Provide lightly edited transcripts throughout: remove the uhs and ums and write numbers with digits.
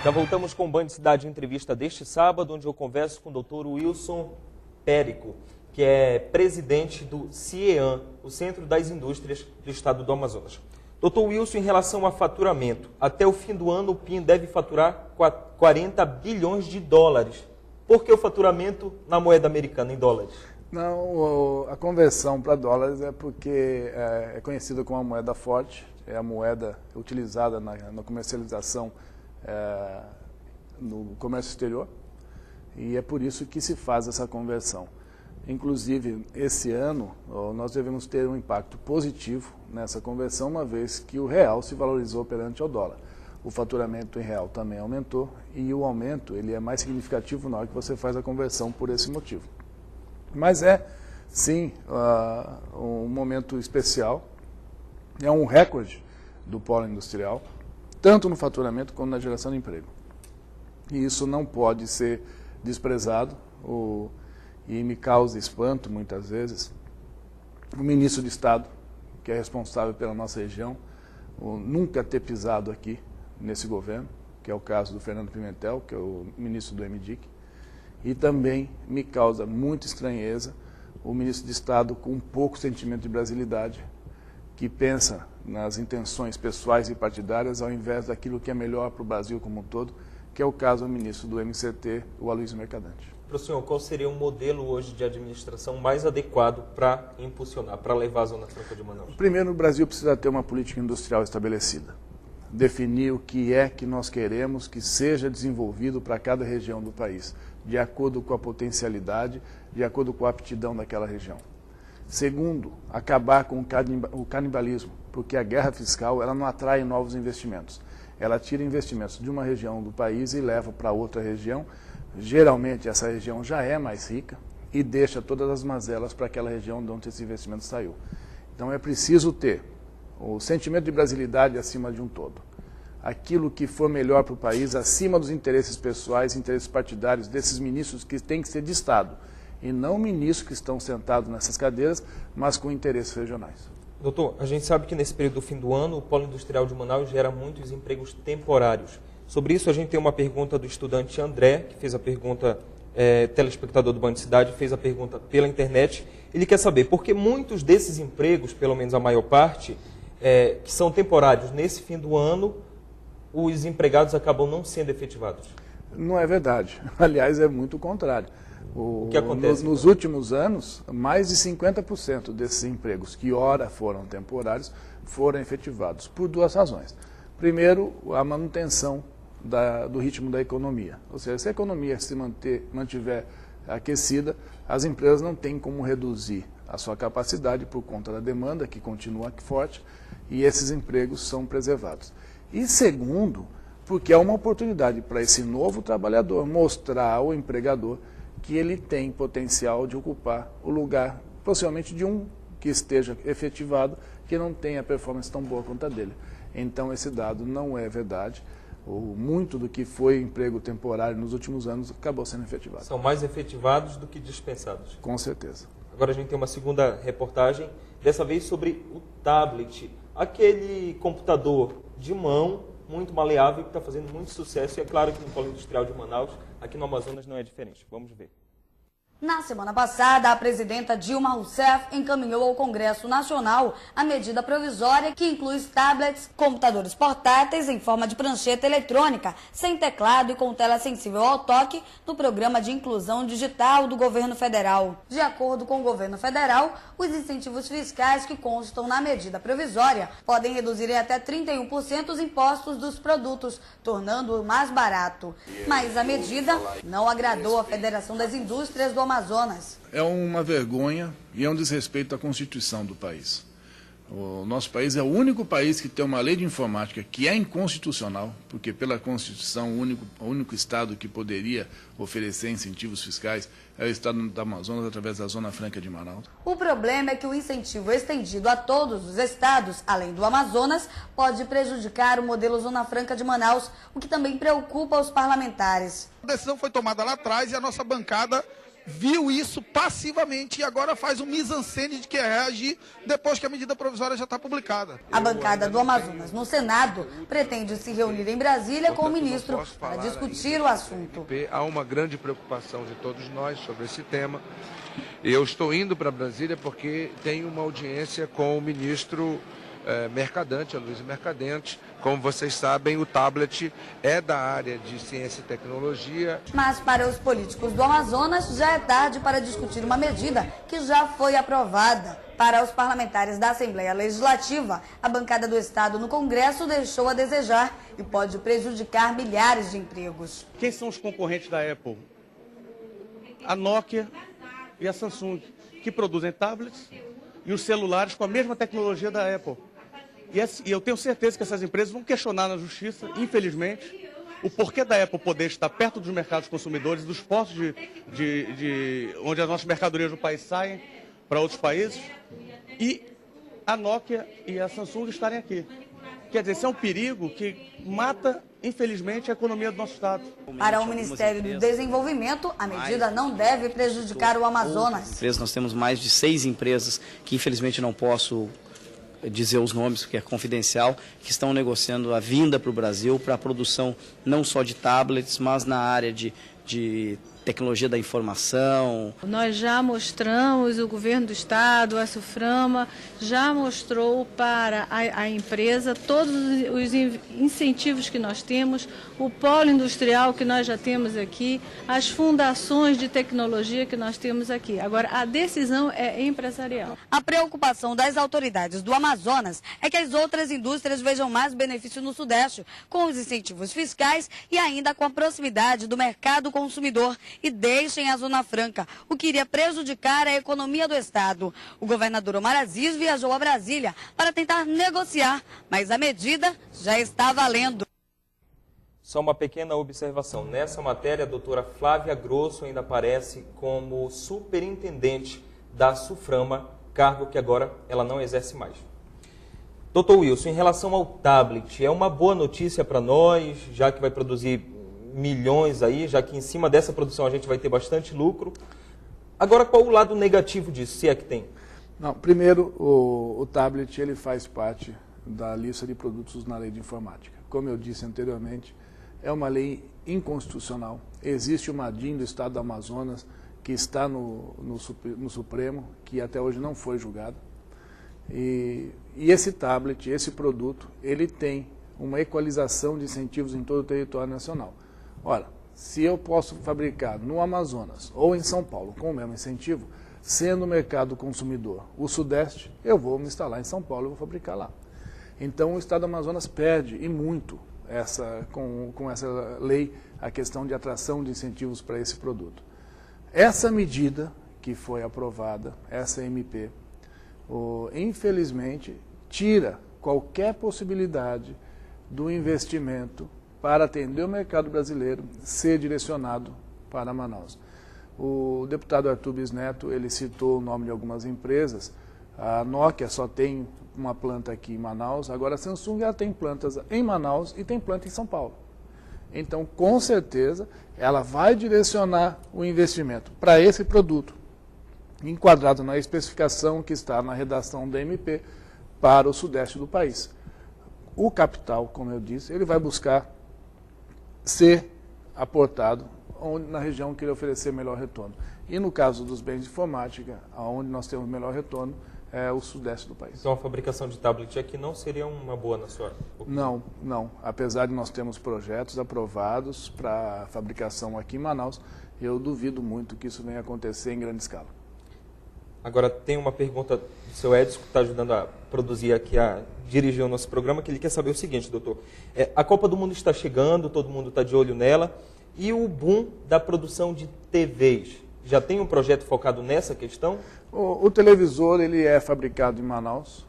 Já voltamos com o Band Cidade Entrevista deste sábado, onde eu converso com o Dr. Wilson Périco, que é presidente do CIEAM, o Centro das Indústrias do Estado do Amazonas. Dr. Wilson, em relação a faturamento, até o fim do ano o PIN deve faturar 40 bilhões de dólares. Por que o faturamento na moeda americana, em dólares? Não, a conversão para dólares é porque é conhecida como a moeda forte, é a moeda utilizada na comercialização no comércio exterior, e é por isso que se faz essa conversão. Inclusive, esse ano, nós devemos ter um impacto positivo nessa conversão, uma vez que o real se valorizou perante ao dólar. O faturamento em real também aumentou, e o aumento ele é mais significativo na hora que você faz a conversão por esse motivo. Mas é, sim, um momento especial, é um recorde do polo industrial, tanto no faturamento quanto na geração de emprego. E isso não pode ser desprezado, e me causa espanto, muitas vezes, o ministro de Estado, que é responsável pela nossa região, nunca ter pisado aqui nesse governo, que é o caso do Fernando Pimentel, que é o ministro do MDIC, e também me causa muita estranheza o ministro de Estado com pouco sentimento de brasilidade, que pensa nas intenções pessoais e partidárias ao invés daquilo que é melhor para o Brasil como um todo, que é o caso do ministro do MCT, o Aloysio Mercadante. Para o senhor, qual seria o modelo hoje de administração mais adequado para impulsionar, para levar a Zona Franca de Manaus? Primeiro, o Brasil precisa ter uma política industrial estabelecida. Definir o que é que nós queremos que seja desenvolvido para cada região do país, de acordo com a potencialidade, de acordo com a aptidão daquela região. Segundo, acabar com o canibalismo, porque a guerra fiscal ela não atrai novos investimentos. Ela tira investimentos de uma região do país e leva para outra região. Geralmente essa região já é mais rica e deixa todas as mazelas para aquela região de onde esse investimento saiu. Então é preciso ter o sentimento de brasilidade acima de um todo. Aquilo que for melhor para o país, acima dos interesses pessoais, interesses partidários desses ministros que têm que ser de Estado, e não ministros que estão sentados nessas cadeiras, mas com interesses regionais. Doutor, a gente sabe que nesse período do fim do ano, o Polo Industrial de Manaus gera muitos empregos temporários. Sobre isso, a gente tem uma pergunta do estudante André, que fez a pergunta, telespectador do Band Cidade, fez a pergunta pela internet. Ele quer saber por que muitos desses empregos, pelo menos a maior parte, que são temporários nesse fim do ano, os empregados acabam não sendo efetivados. Não é verdade. Aliás, é muito o contrário. O que acontece? Nos últimos anos, mais de 50% desses empregos que ora foram temporários foram efetivados por duas razões. Primeiro, a manutenção do ritmo da economia. Ou seja, se a economia se mantiver aquecida, as empresas não têm como reduzir a sua capacidade por conta da demanda, que continua forte, e esses empregos são preservados. E segundo, porque é uma oportunidade para esse novo trabalhador mostrar ao empregador que ele tem potencial de ocupar o lugar, possivelmente de um que esteja efetivado, que não tenha performance tão boa quanto a dele. Então esse dado não é verdade. Muito do que foi emprego temporário nos últimos anos acabou sendo efetivado. São mais efetivados do que dispensados. Com certeza. Agora a gente tem uma segunda reportagem, dessa vez sobre o tablet, aquele computador de mão, muito maleável, que está fazendo muito sucesso, e é claro que no Polo Industrial de Manaus, aqui no Amazonas, não é diferente. Vamos ver. Na semana passada, a presidenta Dilma Rousseff encaminhou ao Congresso Nacional a medida provisória que inclui os tablets, computadores portáteis em forma de prancheta eletrônica, sem teclado e com tela sensível ao toque, no Programa de Inclusão Digital do Governo Federal. De acordo com o Governo Federal, os incentivos fiscais que constam na medida provisória podem reduzir em até 31% os impostos dos produtos, tornando-o mais barato. Mas a medida não agradou a Federação das Indústrias do Amazonas. É uma vergonha e é um desrespeito à Constituição do país. O nosso país é o único país que tem uma lei de informática que é inconstitucional, porque pela Constituição o único estado que poderia oferecer incentivos fiscais é o estado do Amazonas através da Zona Franca de Manaus. O problema é que o incentivo estendido a todos os estados, além do Amazonas, pode prejudicar o modelo Zona Franca de Manaus, o que também preocupa os parlamentares. A decisão foi tomada lá atrás e a nossa bancada viu isso passivamente e agora faz um mise-en-scène de que reagir depois que a medida provisória já está publicada. A bancada do Amazonas no Senado pretende se reunir em Brasília com o ministro para discutir o assunto. Há uma grande preocupação de todos nós sobre esse tema. Eu estou indo para Brasília porque tenho uma audiência com o ministro Mercadante, Aloysio Mercadante. Como vocês sabem, o tablet é da área de ciência e tecnologia. Mas para os políticos do Amazonas já é tarde para discutir uma medida que já foi aprovada. Para os parlamentares da Assembleia Legislativa, a bancada do Estado no Congresso deixou a desejar e pode prejudicar milhares de empregos. Quem são os concorrentes da Apple? A Nokia e a Samsung, que produzem tablets e os celulares com a mesma tecnologia da Apple. E eu tenho certeza que essas empresas vão questionar na justiça, infelizmente, o porquê da Apple poder estar perto dos mercados consumidores, dos postos onde as nossas mercadorias do país saem para outros países, e a Nokia e a Samsung estarem aqui. Quer dizer, isso é um perigo que mata, infelizmente, a economia do nosso Estado. Para o Ministério do Desenvolvimento, a medida não deve prejudicar o Amazonas. Nós temos mais de 6 empresas que, infelizmente, não posso dizer os nomes, porque é confidencial, que estão negociando a vinda para o Brasil para a produção não só de tablets, mas na área de tecnologia da informação. Nós já mostramos, o governo do estado, a SUFRAMA, já mostrou para a empresa todos os incentivos que nós temos, o polo industrial que nós já temos aqui, as fundações de tecnologia que nós temos aqui. Agora, a decisão é empresarial. A preocupação das autoridades do Amazonas é que as outras indústrias vejam mais benefício no Sudeste, com os incentivos fiscais e ainda com a proximidade do mercado consumidor, e deixem a Zona Franca, o que iria prejudicar a economia do Estado. O governador Omar Aziz viajou a Brasília para tentar negociar, mas a medida já está valendo. Só uma pequena observação. Nessa matéria, a doutora Flávia Grosso ainda aparece como superintendente da SUFRAMA, cargo que agora ela não exerce mais. Doutor Wilson, em relação ao tablet, é uma boa notícia para nós, já que vai produzir milhões aí, já que em cima dessa produção a gente vai ter bastante lucro. Agora, qual o lado negativo disso, se é que tem? Não, primeiro, o tablet ele faz parte da lista de produtos na lei de informática. Como eu disse anteriormente, é uma lei inconstitucional. Existe uma DIN do Estado do Amazonas que está no Supremo, que até hoje não foi julgada. E esse tablet, esse produto, ele tem uma equalização de incentivos em todo o território nacional. Ora, se eu posso fabricar no Amazonas ou em São Paulo com o mesmo incentivo, sendo o mercado consumidor o Sudeste, eu vou me instalar em São Paulo e vou fabricar lá. Então o Estado do Amazonas perde, e muito, com essa lei, a questão de atração de incentivos para esse produto. Essa medida que foi aprovada, essa MP, infelizmente, tira qualquer possibilidade do investimento para atender o mercado brasileiro ser direcionado para Manaus. O deputado Arthur Bisneto, ele citou o nome de algumas empresas. A Nokia só tem uma planta aqui em Manaus, agora a Samsung já tem plantas em Manaus e tem planta em São Paulo. Então, com certeza, ela vai direcionar o investimento para esse produto, enquadrado na especificação que está na redação da MP, para o Sudeste do país. O capital, como eu disse, ele vai buscar ser aportado na região que ele oferecer melhor retorno. E no caso dos bens de informática, onde nós temos melhor retorno, é o Sudeste do país. Então a fabricação de tablet aqui não seria uma boa na sua opinião? Não. Apesar de nós termos projetos aprovados para fabricação aqui em Manaus, eu duvido muito que isso venha acontecer em grande escala. Agora, tem uma pergunta do seu Edson, que está ajudando a produzir aqui, a dirigir o nosso programa, que ele quer saber o seguinte, doutor. A Copa do Mundo está chegando, todo mundo está de olho nela, e o boom da produção de TVs. Já tem um projeto focado nessa questão? O televisor ele é fabricado em Manaus,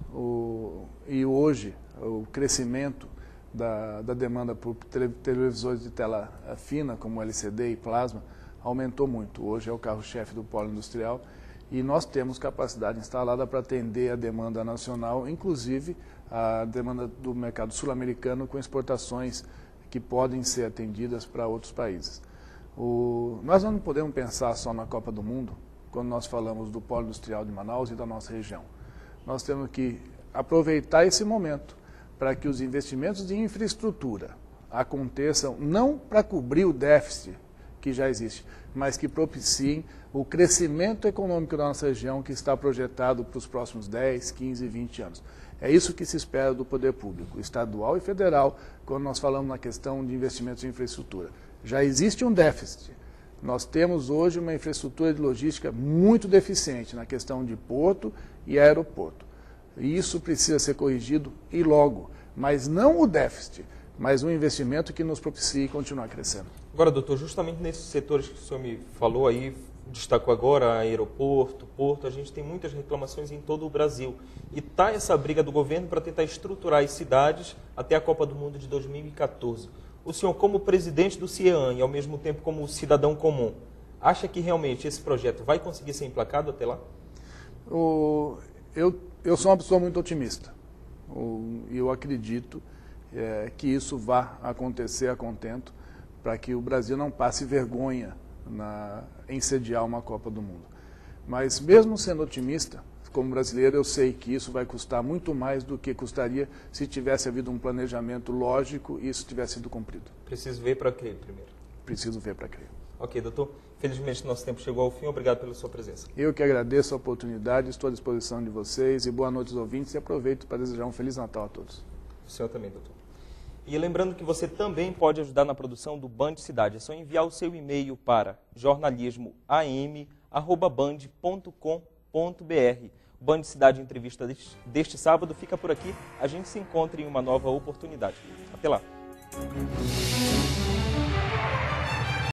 e hoje o crescimento da demanda por televisores de tela fina, como LCD e plasma, aumentou muito. Hoje é o carro-chefe do polo industrial. E nós temos capacidade instalada para atender a demanda nacional, inclusive a demanda do mercado sul-americano com exportações que podem ser atendidas para outros países. Nós não podemos pensar só na Copa do Mundo quando nós falamos do polo industrial de Manaus e da nossa região. Nós temos que aproveitar esse momento para que os investimentos de infraestrutura aconteçam não para cobrir o déficit que já existe, mas que propiciem o crescimento econômico da nossa região que está projetado para os próximos 10, 15, 20 anos. É isso que se espera do poder público, estadual e federal, quando nós falamos na questão de investimentos em infraestrutura. Já existe um déficit. Nós temos hoje uma infraestrutura de logística muito deficiente na questão de porto e aeroporto. E isso precisa ser corrigido e logo, mas não o déficit, mas um investimento que nos propicie continuar crescendo. Agora, doutor, justamente nesses setores que o senhor me falou aí, destacou agora, aeroporto, porto, a gente tem muitas reclamações em todo o Brasil. E está essa briga do governo para tentar estruturar as cidades até a Copa do Mundo de 2014. O senhor, como presidente do CIEAN e ao mesmo tempo como cidadão comum, acha que realmente esse projeto vai conseguir ser emplacado até lá? Eu sou uma pessoa muito otimista. E eu acredito que isso vá acontecer a contento para que o Brasil não passe vergonha em sediar uma Copa do Mundo. Mas mesmo sendo otimista, como brasileiro, eu sei que isso vai custar muito mais do que custaria se tivesse havido um planejamento lógico e isso tivesse sido cumprido. Preciso ver para crer primeiro. Preciso ver para crer. Ok, doutor. Felizmente nosso tempo chegou ao fim. Obrigado pela sua presença. Eu que agradeço a oportunidade, estou à disposição de vocês e boa noite aos ouvintes e aproveito para desejar um Feliz Natal a todos. O senhor também, doutor. E lembrando que você também pode ajudar na produção do Band Cidade. É só enviar o seu e-mail para jornalismoam@band.com.br. O Band Cidade Entrevista deste sábado fica por aqui. A gente se encontra em uma nova oportunidade. Até lá.